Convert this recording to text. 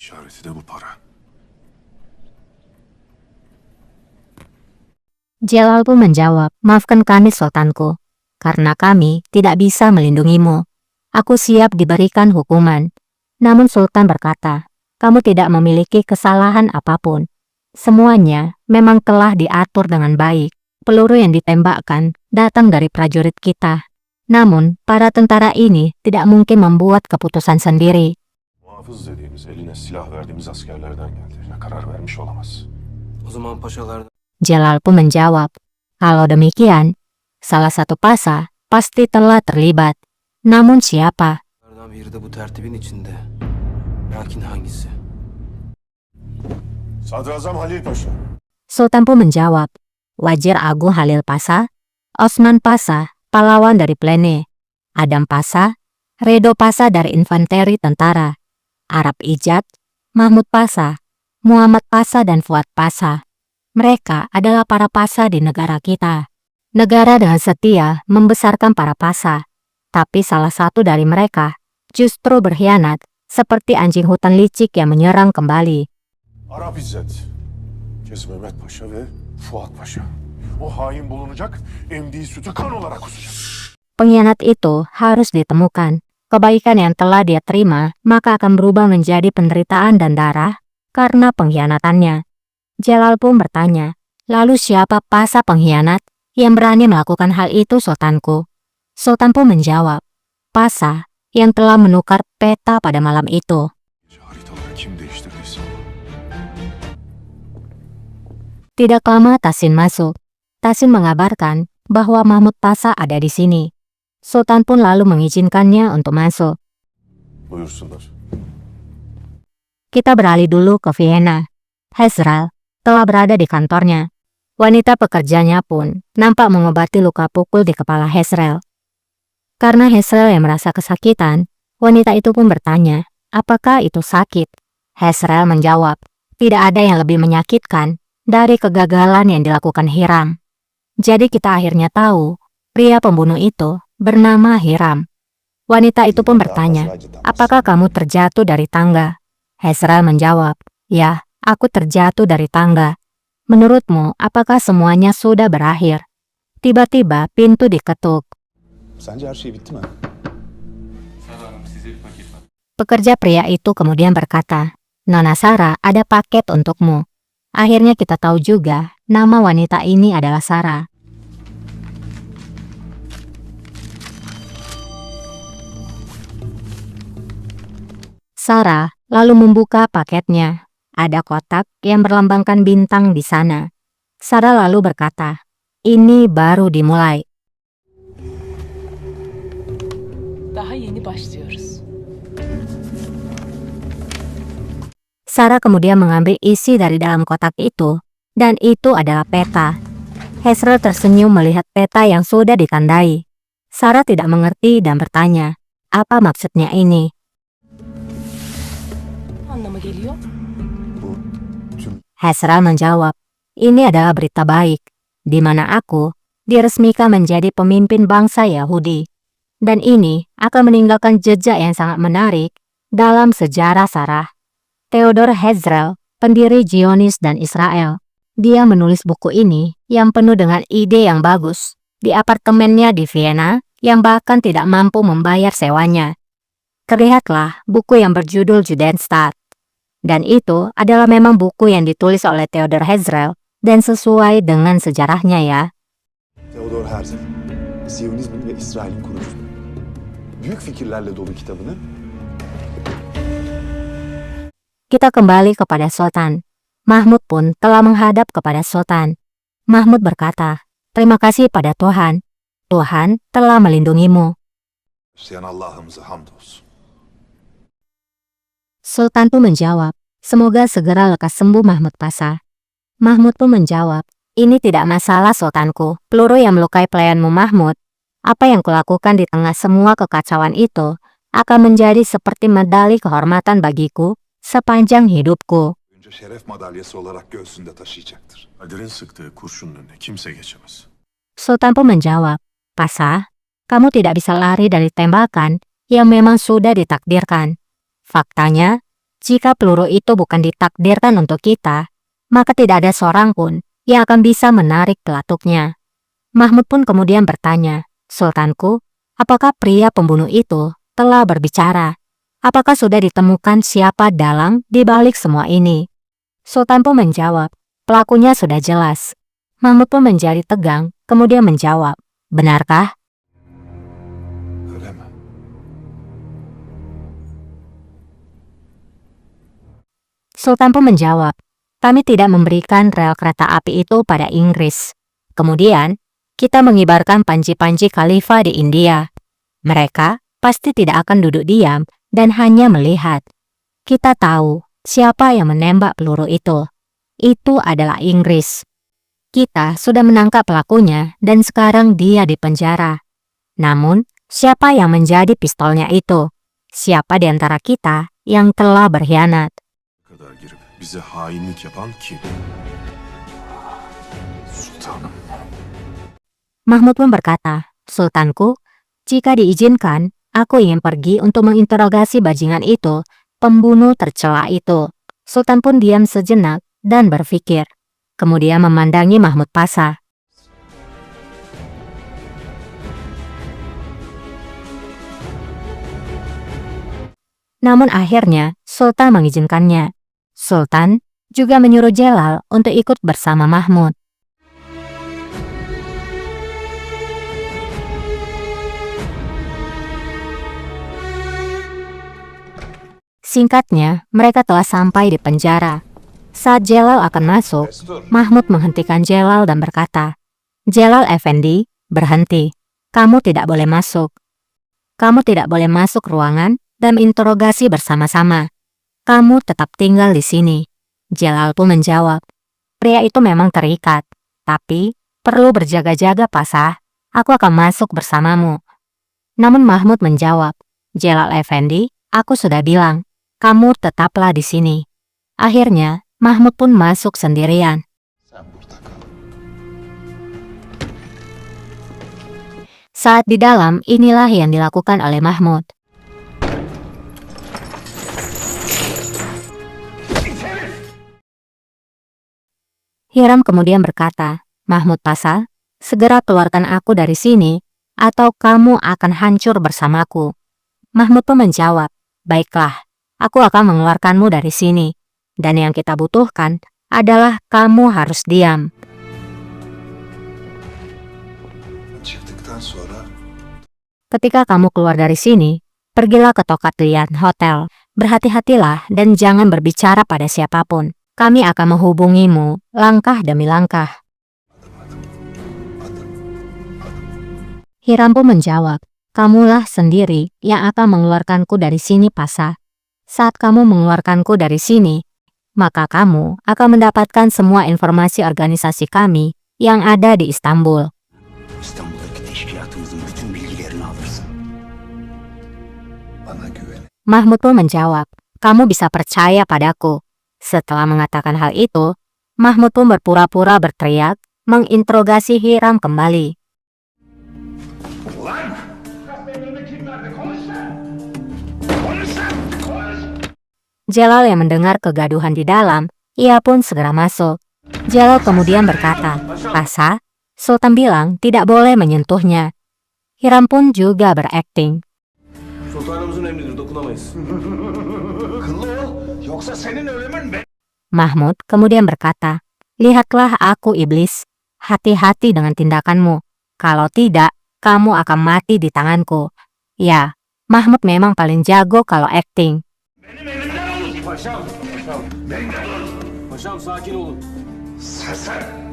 İşareti de bu para. Jalal pun menjawab, maafkan kami sultanku, karena kami tidak bisa melindungimu. Aku siap diberikan hukuman. Namun sultan berkata, kamu tidak memiliki kesalahan apapun. Semuanya memang telah diatur dengan baik. Peluru yang ditembakkan datang dari prajurit kita. Namun, para tentara ini tidak mungkin membuat keputusan sendiri. Muhafız dediğimiz eline silah verdiğimiz askerlerden geldi. Karar vermiş olamaz. O zaman paşalardan Jalal pun menjawab, kalau demikian, salah satu pasa pasti telah terlibat. Namun siapa? biri de bu tertibin içinde. Lakin hangisi? Sadrazam Halil Paşa. Sultan pun menjawab, Wazir Agung Halil Pasa, Osman Pasa, pahlawan dari Plene, Adam Pasa, Redo Pasa dari infanteri tentara, Arab Ijat, Mahmud Pasa, Muhammad Pasa dan Fuad Pasa. Mereka adalah para pasa di negara kita. Negara dengan setia membesarkan para pasa. Tapi salah satu dari mereka justru berkhianat, seperti anjing hutan licik yang menyerang kembali. Arap İzzet. Cez Mehmet Paşa ve Fuat Paşa. O hain bulunacak, emdiği sütü kan olarak kusacak. Pengkhianat itu harus ditemukan. Kebaikan yang telah dia terima, maka akan berubah menjadi penderitaan dan darah karena pengkhianatannya. Jalal pun bertanya, lalu siapa pasa pengkhianat yang berani melakukan hal itu sultanku? Sultan pun menjawab, pasa yang telah menukar peta pada malam itu. Haritaları kim değiştirdiyse. Tidak lama Tasin masuk. Tasin mengabarkan bahwa Mahmud Pasa ada di sini. Sultan pun lalu mengizinkannya untuk masuk. Buyursunlar. Kita beralih dulu ke Vienna. Hezral telah berada di kantornya. Wanita pekerjanya pun nampak mengobati luka pukul di kepala Hezral. Karena Hezral yang merasa kesakitan, wanita itu pun bertanya, apakah itu sakit? Hezral menjawab, tidak ada yang lebih menyakitkan dari kegagalan yang dilakukan Hiram. Jadi kita akhirnya tahu, pria pembunuh itu bernama Hiram. Wanita itu pun bertanya, apakah kamu terjatuh dari tangga? Hezral menjawab, ya, aku terjatuh dari tangga. Menurutmu, apakah semuanya sudah berakhir? Tiba-tiba pintu diketuk. Sence her şey bitti mi? Pekerja pria itu kemudian berkata, Nona Sarah, ada paket untukmu. Akhirnya kita tahu juga, nama wanita ini adalah Sarah. Sarah lalu membuka paketnya. Ada kotak yang berlambangkan bintang di sana. Sarah lalu berkata, ini baru dimulai. Daha yeni başlıyoruz. Sarah kemudian mengambil isi dari dalam kotak itu, dan itu adalah peta. Hezral tersenyum melihat peta yang sudah ditandai. Sarah tidak mengerti dan bertanya, apa maksudnya ini? Anlamı geliyor. Bu tüm Hezral menjawab, ini adalah berita baik, di mana aku diresmikan menjadi pemimpin bangsa Yahudi. Dan ini akan meninggalkan jejak yang sangat menarik dalam sejarah Sarah. Theodor Herzl, pendiri Zionis dan Israel. Dia menulis buku ini yang penuh dengan ide yang bagus di apartemennya di Vienna yang bahkan tidak mampu membayar sewanya. Terlihatlah buku yang berjudul Judenstadt. Dan itu adalah memang buku yang ditulis oleh Theodor Herzl dan sesuai dengan sejarahnya ya. Theodor Herzl, Siyonizmin ve İsrail'in kurucusu. Büyük fikirlerle dolu kitabını Kita kembali kepada Sultan. Mahmud pun telah menghadap kepada Sultan. Mahmud berkata, terima kasih pada Tuhan. Tuhan telah melindungimu. Hristiyan Allah'ımıza hamdolsun. Sultan pun menjawab, semoga segera lekas sembuh Mahmud Pasa. Mahmud pun menjawab, ini tidak masalah Sultanku. Peluru yang melukai pelayanmu Mahmud. Apa yang kulakukan di tengah semua kekacauan itu akan menjadi seperti medali kehormatan bagiku sepanjang hidupku. Önce şeref madalyası olarak göğsünde taşıyacaktır. Kadir'in sıktığı kurşunun önüne kimse geçemez. Sultan pun menjawab, Pasa, kamu tidak bisa lari dari tembakan yang memang sudah ditakdirkan. Faktanya, Jika peluru itu bukan ditakdirkan untuk kita, maka tidak ada seorang pun yang akan bisa menarik pelatuknya. Mahmud pun kemudian bertanya, "Sultanku, apakah pria pembunuh itu telah berbicara? Apakah sudah ditemukan siapa dalang di balik semua ini?" Sultan pun menjawab, "Pelakunya sudah jelas." Mahmud pun menjadi tegang, kemudian menjawab, "Benarkah?" Öyle mi? Sultan pun menjawab, "Kami tidak memberikan rel kereta api itu pada Inggris. Kemudian, kita mengibarkan panji-panji khalifah di India. Mereka pasti tidak akan duduk diam dan hanya melihat. Kita tahu siapa yang menembak peluru itu. Itu adalah Inggris. Kita sudah menangkap pelakunya dan sekarang dia di penjara. Namun, siapa yang menjadi pistolnya itu? Siapa di antara kita yang telah berkhianat?" Kadar girip bize hainlik yapan kim? Sultanım. Mahmud pun berkata, "Sultanku, jika diizinkan, aku ingin pergi untuk menginterogasi bajingan itu, pembunuh tercela itu." Sultan pun diam sejenak dan berpikir. Kemudian memandangi Mahmud Pasha. Namun akhirnya Sultan mengizinkannya. Sultan juga menyuruh Jalal untuk ikut bersama Mahmud. Singkatnya, mereka telah sampai di penjara. Saat Jalal akan masuk, Mahmud menghentikan Jalal dan berkata, "Jalal Effendi, berhenti. Kamu tidak boleh masuk. Kamu tidak boleh masuk ruangan dan interogasi bersama-sama. Kamu tetap tinggal di sini." Jalal pun menjawab, "Pria itu memang terikat, tapi perlu berjaga-jaga, Pasha. Aku akan masuk bersamamu." Namun Mahmud menjawab, "Jalal Effendi, aku sudah bilang, kamu tetaplah di sini." Akhirnya, Mahmud pun masuk sendirian. Saat di dalam, inilah yang dilakukan oleh Mahmud. Hiram kemudian berkata, "Mahmud Pasha, segera keluarkan aku dari sini, atau kamu akan hancur bersamaku." Mahmud pun menjawab, "Baiklah, aku akan mengeluarkanmu dari sini. Dan yang kita butuhkan adalah kamu harus diam." Çıktıktan sonra Ketika kamu keluar dari sini, pergilah ke Tokatlian Hotel. Berhati-hatilah dan jangan berbicara pada siapapun. Kami akan menghubungimu langkah demi langkah. Hiram pun menjawab, "Kamulah sendiri yang akan mengeluarkanku dari sini, Pasha. Saat kamu mengeluarkanku dari sini, maka kamu akan mendapatkan semua informasi organisasi kami yang ada di Istanbul." İstanbul'daki teşkilatımızın bütün bilgilerini alırsın. bana güven. Mahmud pun menjawab, "Kamu bisa percaya padaku." Setelah mengatakan hal itu, Mahmud pun berpura-pura berteriak, menginterogasi Hiram kembali. Jalal yang mendengar kegaduhan di dalam, ia pun segera masuk. Jalal kemudian berkata, "Pasha, Sultan bilang tidak boleh menyentuhnya." Hiram pun juga berakting. Sultanımızın emridir, dokunamayız. Akıllı ol, yoksa senin ölümün be. Mahmud kemudian berkata, "Lihatlah aku iblis, hati-hati dengan tindakanmu. Kalau tidak, kamu akan mati di tanganku." Ya, Mahmud memang paling jago kalau acting. Paşam, paşam. Paşam sakin olun. Seser.